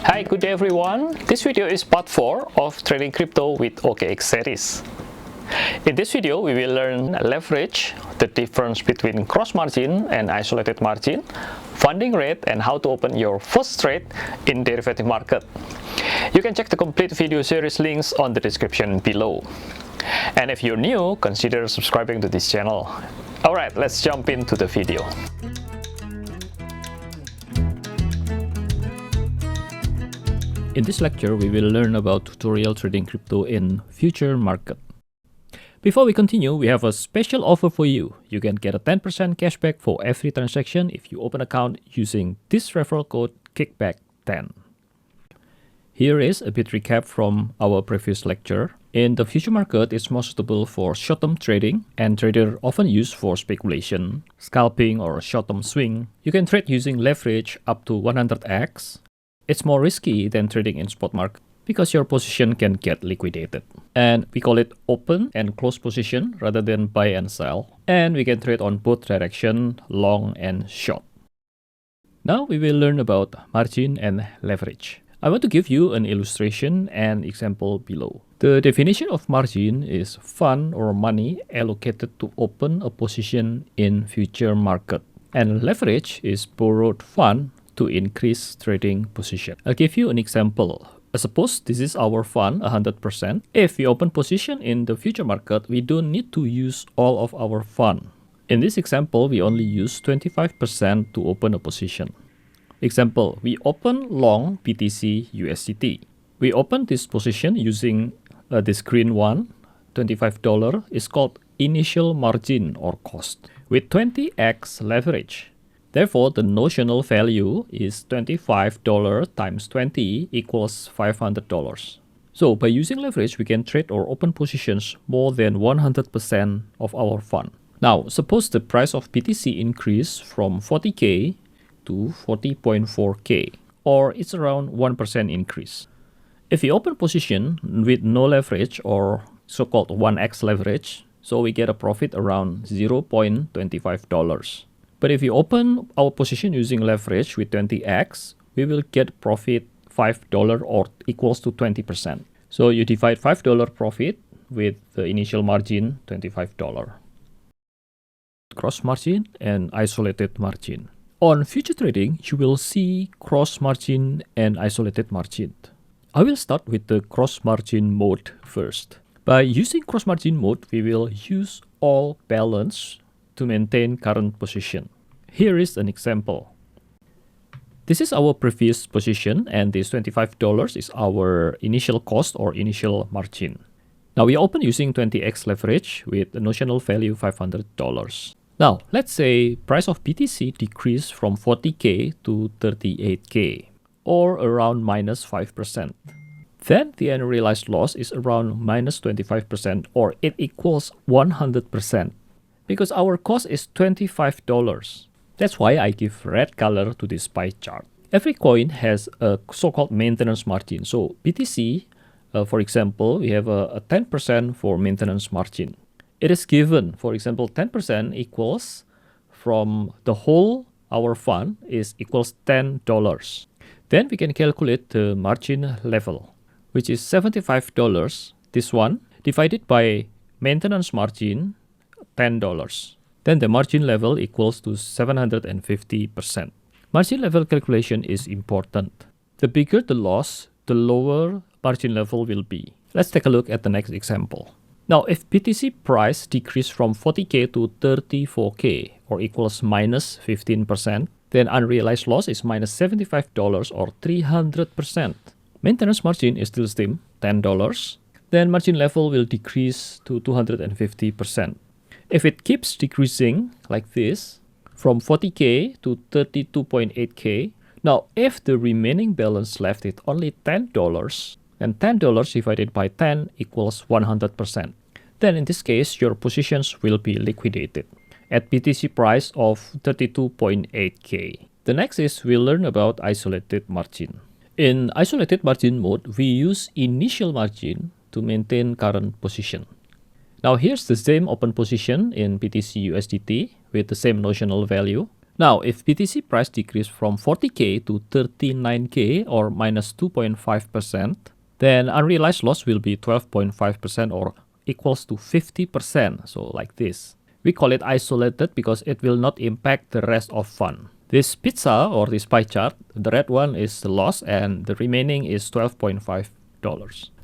Hi, good day everyone. This video is part 4 of Trading Crypto with OKX series. In this video, we will learn leverage, the difference between cross margin and isolated margin, funding rate, and how to open your first trade in derivative market. You can check the complete video series links on the description below. And if you're new, consider subscribing to this channel. Alright, let's jump into the video. In this lecture, we will learn about tutorial trading crypto in future market. Before we continue, we have a special offer for you. You can get a 10% cashback for every transaction if you open an account using this referral code kickback10. Here is a bit recap from our previous lecture. In the future market, it's more suitable for short-term trading, and traders often use for speculation, scalping, or short-term swing. You can trade using leverage up to 100x. It's more risky than trading in spot market because your position can get liquidated. And we call it open and close position rather than buy and sell. And we can trade on both direction, long and short. Now we will learn about margin and leverage. I want to give you an illustration and example below. The definition of margin is fund or money allocated to open a position in future market. And leverage is borrowed fund to increase trading position. I'll give you an example. Suppose this is our fund 100%. If we open position in the future market, we don't need to use all of our fund. In this example, we only use 25% to open a position. Example, we open long BTC USDT. We open this position using this green one, $25 is called initial margin or cost with 20x leverage. Therefore, the notional value is $25 times 20 equals $500. So, by using leverage, we can trade or open positions more than 100% of our fund. Now, suppose the price of BTC increase from 40k to 40.4k, or it's around 1% increase. If we open position with no leverage or so-called 1x leverage, so we get a profit around $0.25. But if we open our position using leverage with 20x, we will get profit $5 or equals to 20%. So you divide $5 profit with the initial margin $25. Cross margin and isolated margin. On future trading, you will see cross margin and isolated margin. I will start with the cross margin mode first. By using cross margin mode, we will use all balance to maintain current position. Here is an example. This is our previous position, and this $25 is our initial cost or initial margin. Now we open using 20x leverage with the notional value $500. Now let's say price of BTC decrease from 40k to 38k, or around minus 5%. Then the unrealized loss is around minus 25%, or it equals 100%. Because our cost is $25. That's why I give red color to this pie chart. Every coin has a so-called maintenance margin. So BTC, for example, we have a 10% for maintenance margin. It is given, for example, 10% equals from the whole our fund is equals $10. Then we can calculate the margin level, which is $75. This one divided by maintenance margin $10. Then the margin level equals to 750%. Margin level calculation is important. The bigger the loss, the lower margin level will be. Let's take a look at the next example. Now, if BTC price decrease from 40k to 34k, or equals minus 15%, then unrealized loss is minus $75 or 300%. Maintenance margin is still same, $10. Then margin level will decrease to 250%. If it keeps decreasing like this, from 40k to 32.8k, now if the remaining balance left is only $10, then $10 divided by 10 equals 100%. Then in this case, your positions will be liquidated at BTC price of 32.8k. The next is we'll learn about isolated margin. In isolated margin mode, we use initial margin to maintain current position. Now here's the same open position in BTC USDT with the same notional value. Now, if BTC price decreased from 40k to 39k or minus 2.5%, then unrealized loss will be 12.5% or equals to 50%. So like this. We call it isolated because it will not impact the rest of fund. This pizza or this pie chart, the red one is the loss and the remaining is $12.5.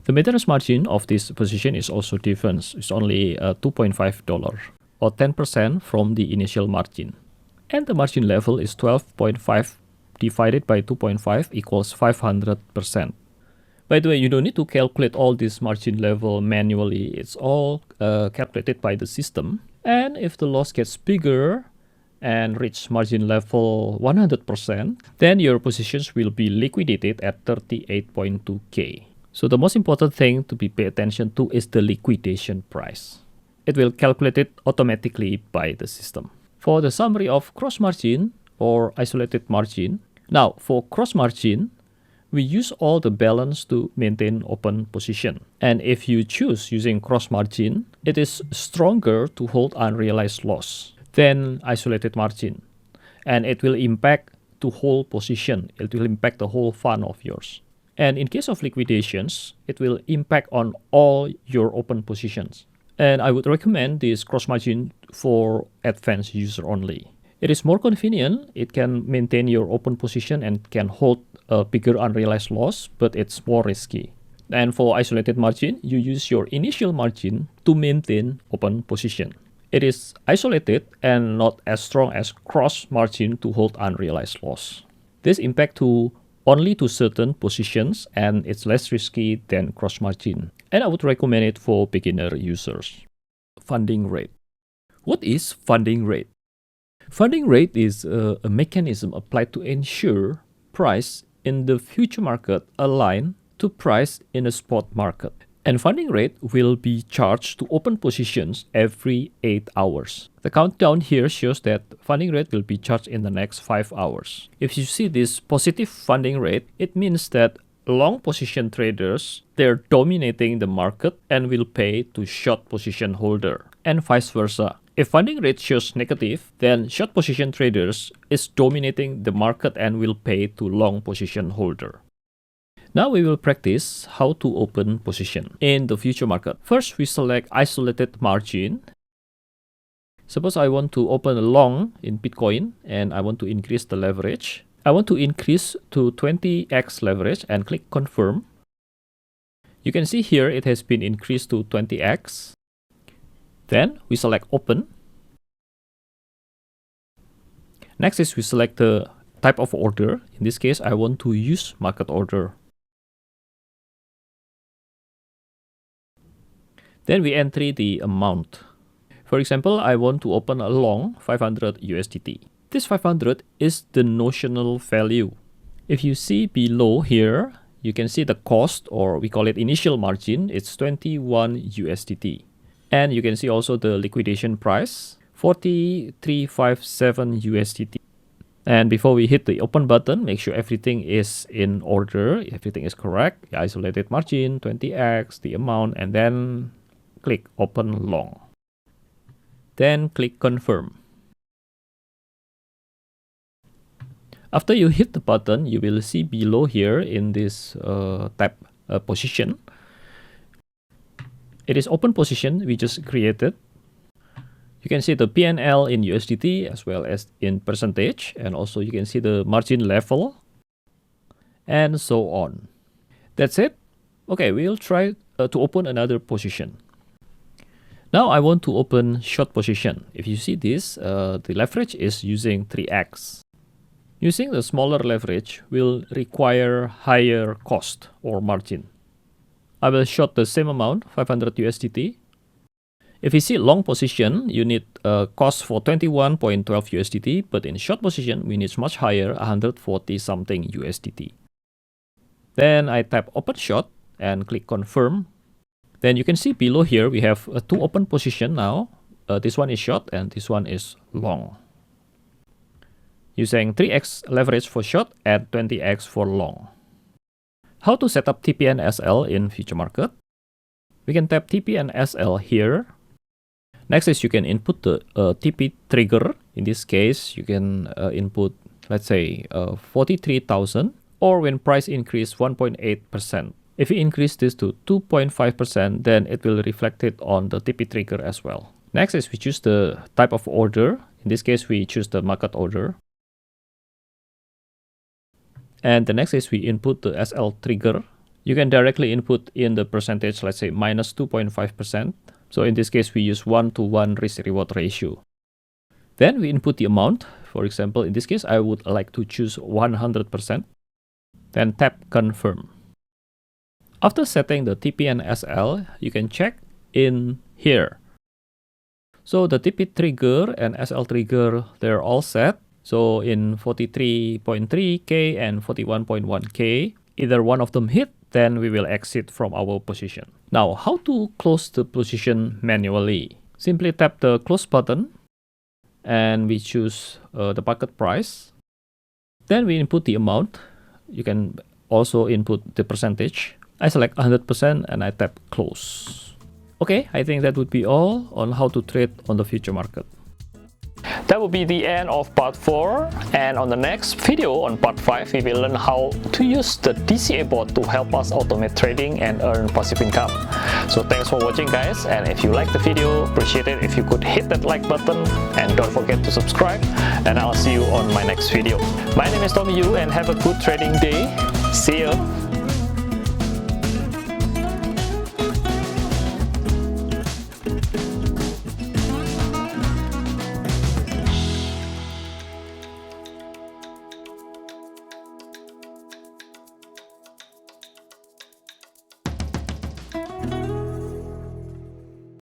The maintenance margin of this position is also different. It's only $2.5 or 10% from the initial margin. And the margin level is 12.5 divided by 2.5 equals 500%. By the way, you don't need to calculate all this margin level manually. It's all calculated by the system. And if the loss gets bigger and reach margin level 100%, then your positions will be liquidated at 38.2k. So the most important thing to be pay attention to is the liquidation price. It will calculate it automatically by the system. For the summary of cross margin or isolated margin, now for cross margin, we use all the balance to maintain open position. And if you choose using cross margin, it is stronger to hold unrealized loss than isolated margin. And it will impact to whole position. It will impact the whole fund of yours. And in case of liquidations, it will impact on all your open positions. And I would recommend this cross margin for advanced user only. It is more convenient. It can maintain your open position and can hold a bigger unrealized loss, but it's more risky. And for isolated margin, you use your initial margin to maintain open position. It is isolated and not as strong as cross margin to hold unrealized loss. This impact to only to certain positions and it's less risky than cross margin. And I would recommend it for beginner users. Funding rate. What is funding rate? Funding rate is a mechanism applied to ensure price in the future market align to price in a spot market. And funding rate will be charged to open positions every 8 hours. The countdown here shows that funding rate will be charged in the next 5 hours. If you see this positive funding rate, it means that long position traders, they're dominating the market and will pay to short position holder and vice versa. If funding rate shows negative, then short position traders is dominating the market and will pay to long position holder. Now we will practice how to open position in the future market. First, we select isolated margin. Suppose I want to open a long in Bitcoin and I want to increase the leverage. I want to increase to 20x leverage and click confirm. You can see here it has been increased to 20x. Then we select open. Next is we select the type of order. In this case, I want to use market order. Then we enter the amount. For example, I want to open a long 500 USDT. This 500 is the notional value. If you see below here, you can see the cost, or we call it initial margin. It's 21 USDT. And you can see also the liquidation price, 4357 USDT. And before we hit the open button, make sure everything is in order, everything is correct. The isolated margin, 20x, the amount, and then click open long. Then click confirm. After you hit the button, you will see below here in this tab position. It is open position we just created. You can see the PNL in USDT as well as in percentage, and also you can see the margin level and so on. That's it. Okay, we'll try to open another position. Now I want to open short position. If you see this, the leverage is using 3x. Using the smaller leverage will require higher cost or margin. I will short the same amount, 500 USDT. If you see long position, you need a cost for 21.12 USDT, but in short position, we need much higher, 140 something USDT. Then I tap open short and click confirm. Then you can see below here, we have two open position now. This one is short and this one is long. Using 3x leverage for short and 20x for long. How to set up TP and SL in future market? We can tap TP and SL here. Next is you can input the TP trigger. In this case, you can input, let's say, 43,000, or when price increase 1.8%. If you increase this to 2.5%, then it will reflect it on the TP trigger as well. Next is we choose the type of order. In this case, we choose the market order. And the next is we input the SL trigger. You can directly input in the percentage, let's say minus 2.5%. So in this case, we use 1-to-1 risk-reward ratio. Then we input the amount. For example, in this case, I would like to choose 100%. Then tap confirm. After setting the TP and SL, you can check in here. So the TP trigger and SL trigger, they're all set. So in 43.3K and 41.1K, either one of them hit, then we will exit from our position. Now, how to close the position manually? Simply tap the close button and we choose the market price. Then we input the amount. You can also input the percentage. I select 100% and I tap close. Okay, I think that would be all on how to trade on the future market. That will be the end of part 4, and on the next video on part 5 we will learn how to use the DCA bot to help us automate trading and earn passive income. So thanks for watching guys, and if you like the video, appreciate it if you could hit that like button and don't forget to subscribe, and I'll see you on my next video. My name is Tommy Yu and have a good trading day. See you.